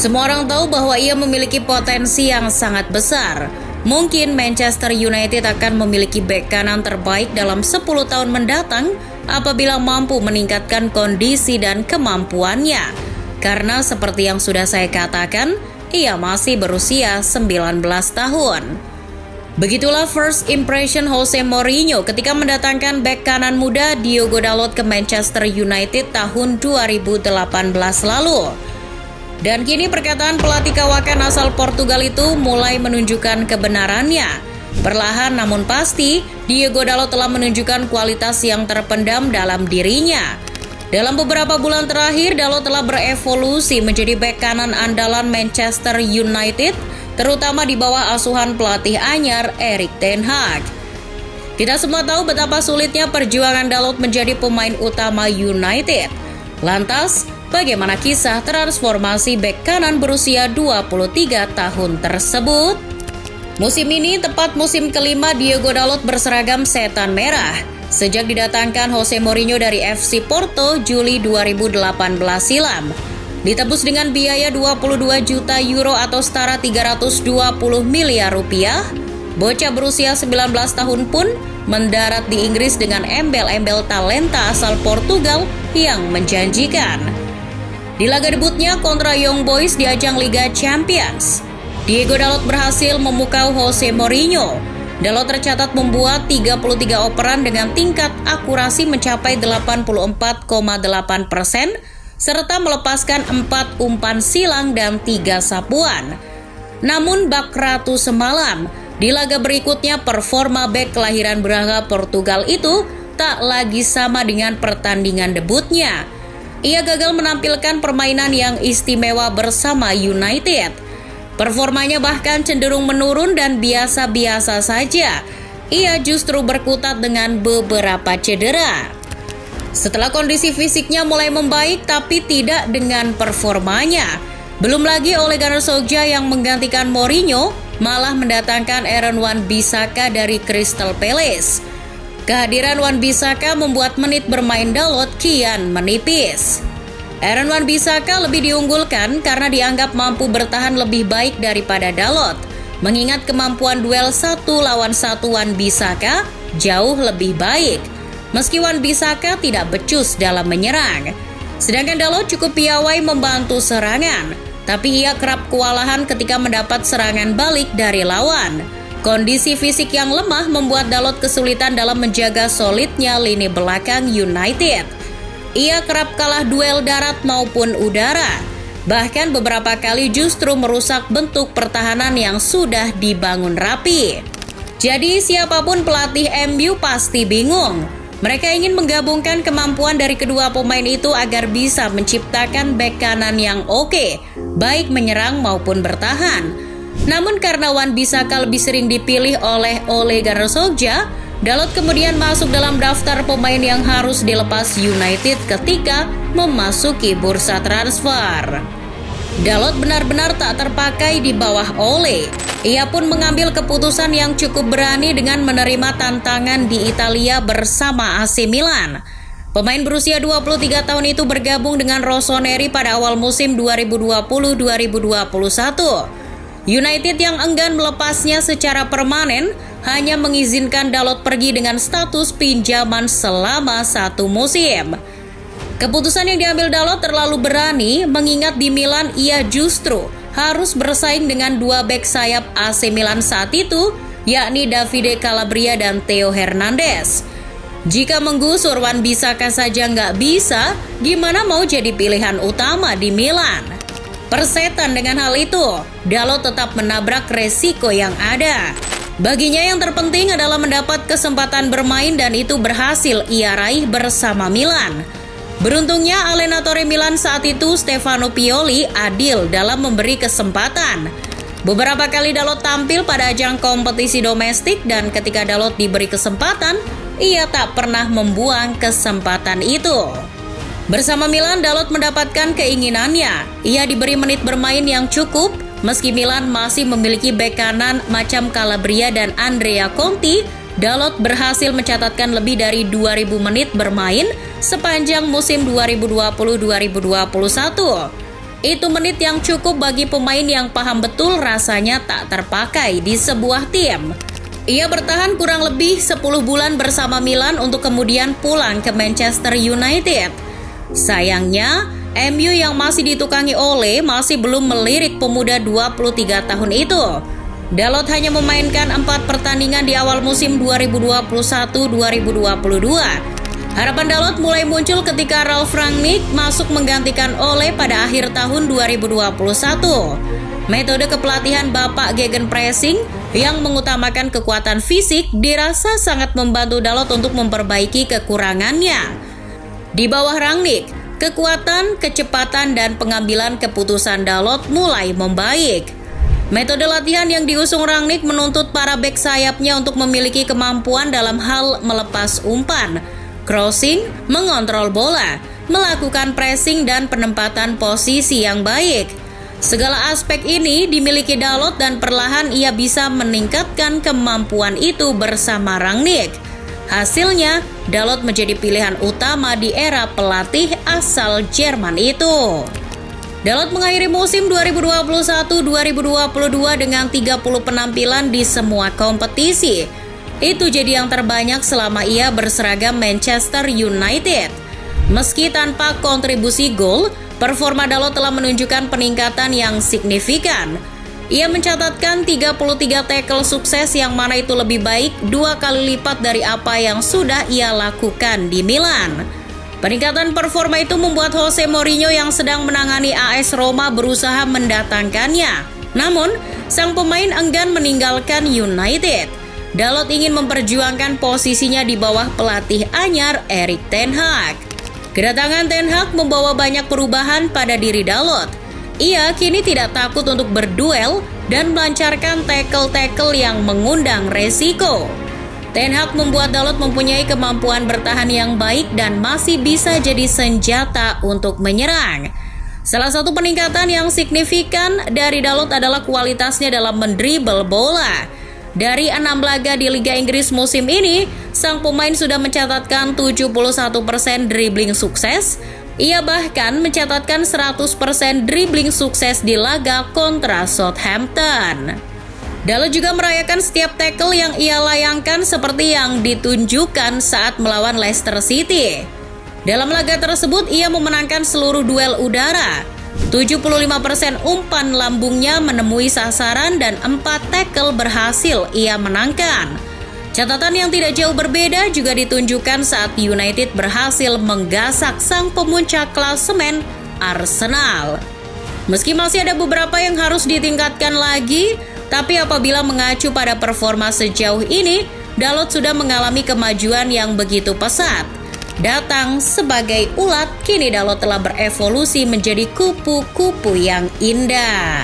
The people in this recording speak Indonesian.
Semua orang tahu bahwa ia memiliki potensi yang sangat besar. Mungkin Manchester United akan memiliki bek kanan terbaik dalam 10 tahun mendatang apabila mampu meningkatkan kondisi dan kemampuannya. Karena seperti yang sudah saya katakan, ia masih berusia 19 tahun. Begitulah first impression Jose Mourinho ketika mendatangkan bek kanan muda Diogo Dalot ke Manchester United tahun 2018 lalu. Dan kini perkataan pelatih kawakan asal Portugal itu mulai menunjukkan kebenarannya. Perlahan namun pasti, Diogo Dalot telah menunjukkan kualitas yang terpendam dalam dirinya. Dalam beberapa bulan terakhir, Dalot telah berevolusi menjadi bek kanan andalan Manchester United, terutama di bawah asuhan pelatih anyar Erik ten Hag. Kita semua tahu betapa sulitnya perjuangan Dalot menjadi pemain utama United. Lantas, bagaimana kisah transformasi bek kanan berusia 23 tahun tersebut? Musim ini tepat musim kelima Diogo Dalot berseragam setan merah. Sejak didatangkan Jose Mourinho dari FC Porto Juli 2018 silam. Ditebus dengan biaya 22 juta euro atau setara 320 miliar rupiah, bocah berusia 19 tahun pun mendarat di Inggris dengan embel-embel talenta asal Portugal yang menjanjikan. Di laga debutnya kontra Young Boys di ajang Liga Champions, Diogo Dalot berhasil memukau Jose Mourinho. Dalot tercatat membuat 33 operan dengan tingkat akurasi mencapai 84,8%, serta melepaskan 4 umpan silang dan 3 sapuan. Namun bak ratu semalam, di laga berikutnya performa bek kelahiran Braga Portugal itu tak lagi sama dengan pertandingan debutnya. Ia gagal menampilkan permainan yang istimewa bersama United. Performanya bahkan cenderung menurun dan biasa-biasa saja. Ia justru berkutat dengan beberapa cedera. Setelah kondisi fisiknya mulai membaik tapi tidak dengan performanya. Belum lagi Ole Gunnar Solskjaer yang menggantikan Mourinho malah mendatangkan Aaron Wan-Bissaka dari Crystal Palace. Kehadiran Wan-Bissaka membuat menit bermain Dalot kian menipis. Aaron Wan-Bissaka lebih diunggulkan karena dianggap mampu bertahan lebih baik daripada Dalot. Mengingat kemampuan duel 1 lawan 1 Wan-Bissaka jauh lebih baik. Meski Wan-Bissaka tidak becus dalam menyerang. Sedangkan Dalot cukup piawai membantu serangan, tapi ia kerap kewalahan ketika mendapat serangan balik dari lawan. Kondisi fisik yang lemah membuat Dalot kesulitan dalam menjaga solidnya lini belakang United. Ia kerap kalah duel darat maupun udara. Bahkan beberapa kali justru merusak bentuk pertahanan yang sudah dibangun rapi. Jadi siapapun pelatih MU pasti bingung. Mereka ingin menggabungkan kemampuan dari kedua pemain itu agar bisa menciptakan bek kanan yang oke, baik menyerang maupun bertahan. Namun karena Wan-Bissaka lebih sering dipilih oleh Ole Gunnar Solskjaer, Dalot kemudian masuk dalam daftar pemain yang harus dilepas United ketika memasuki bursa transfer. Dalot benar-benar tak terpakai di bawah Ole. Ia pun mengambil keputusan yang cukup berani dengan menerima tantangan di Italia bersama AC Milan. Pemain berusia 23 tahun itu bergabung dengan Rossoneri pada awal musim 2020-2021. United yang enggan melepasnya secara permanen hanya mengizinkan Dalot pergi dengan status pinjaman selama 1 musim. Keputusan yang diambil Dalot terlalu berani mengingat di Milan ia justru harus bersaing dengan 2 bek sayap AC Milan saat itu, yakni Davide Calabria dan Theo Hernandez. Jika menggusur Wan-Bissaka saja nggak bisa, gimana mau jadi pilihan utama di Milan? Persetan dengan hal itu, Dalot tetap menabrak resiko yang ada. Baginya yang terpenting adalah mendapat kesempatan bermain dan itu berhasil ia raih bersama Milan. Beruntungnya allenatore Milan saat itu Stefano Pioli adil dalam memberi kesempatan. Beberapa kali Dalot tampil pada ajang kompetisi domestik dan ketika Dalot diberi kesempatan, ia tak pernah membuang kesempatan itu. Bersama Milan, Dalot mendapatkan keinginannya. Ia diberi menit bermain yang cukup, meski Milan masih memiliki bek kanan macam Calabria dan Andrea Conti. Dalot berhasil mencatatkan lebih dari 2.000 menit bermain sepanjang musim 2020-2021. Itu menit yang cukup bagi pemain yang paham betul rasanya tak terpakai di sebuah tim. Ia bertahan kurang lebih 10 bulan bersama Milan untuk kemudian pulang ke Manchester United. Sayangnya, MU yang masih ditukangi Ole masih belum melirik pemuda 23 tahun itu. Dalot hanya memainkan 4 pertandingan di awal musim 2021-2022. Harapan Dalot mulai muncul ketika Ralf Rangnick masuk menggantikan Ole pada akhir tahun 2021. Metode kepelatihan Bapak Gegenpressing yang mengutamakan kekuatan fisik dirasa sangat membantu Dalot untuk memperbaiki kekurangannya. Di bawah Rangnick, kekuatan, kecepatan, dan pengambilan keputusan Dalot mulai membaik. Metode latihan yang diusung Rangnick menuntut para bek sayapnya untuk memiliki kemampuan dalam hal melepas umpan, crossing, mengontrol bola, melakukan pressing, dan penempatan posisi yang baik. Segala aspek ini dimiliki Dalot dan perlahan ia bisa meningkatkan kemampuan itu bersama Rangnick. Hasilnya, Dalot menjadi pilihan utama di era pelatih asal Jerman itu. Dalot mengakhiri musim 2021-2022 dengan 30 penampilan di semua kompetisi. Itu jadi yang terbanyak selama ia berseragam Manchester United. Meski tanpa kontribusi gol, performa Dalot telah menunjukkan peningkatan yang signifikan. Ia mencatatkan 33 tackle sukses yang mana itu lebih baik 2 kali lipat dari apa yang sudah ia lakukan di Milan. Peningkatan performa itu membuat Jose Mourinho yang sedang menangani AS Roma berusaha mendatangkannya. Namun, sang pemain enggan meninggalkan United. Dalot ingin memperjuangkan posisinya di bawah pelatih anyar Erik ten Hag. Kedatangan ten Hag membawa banyak perubahan pada diri Dalot. Ia kini tidak takut untuk berduel dan melancarkan tackle-tackle yang mengundang resiko. Ten Hag membuat Dalot mempunyai kemampuan bertahan yang baik dan masih bisa jadi senjata untuk menyerang. Salah satu peningkatan yang signifikan dari Dalot adalah kualitasnya dalam mendribel bola. Dari 6 laga di Liga Inggris musim ini, sang pemain sudah mencatatkan 71% dribbling sukses. Ia bahkan mencatatkan 100% dribbling sukses di laga kontra Southampton. Dalot juga merayakan setiap tackle yang ia layangkan seperti yang ditunjukkan saat melawan Leicester City. Dalam laga tersebut, ia memenangkan seluruh duel udara. 75% umpan lambungnya menemui sasaran dan 4 tackle berhasil ia menangkan. Catatan yang tidak jauh berbeda juga ditunjukkan saat United berhasil menggasak sang pemuncak klasemen Arsenal. Meski masih ada beberapa yang harus ditingkatkan lagi, tapi apabila mengacu pada performa sejauh ini, Dalot sudah mengalami kemajuan yang begitu pesat. Datang sebagai ulat, kini Dalot telah berevolusi menjadi kupu-kupu yang indah.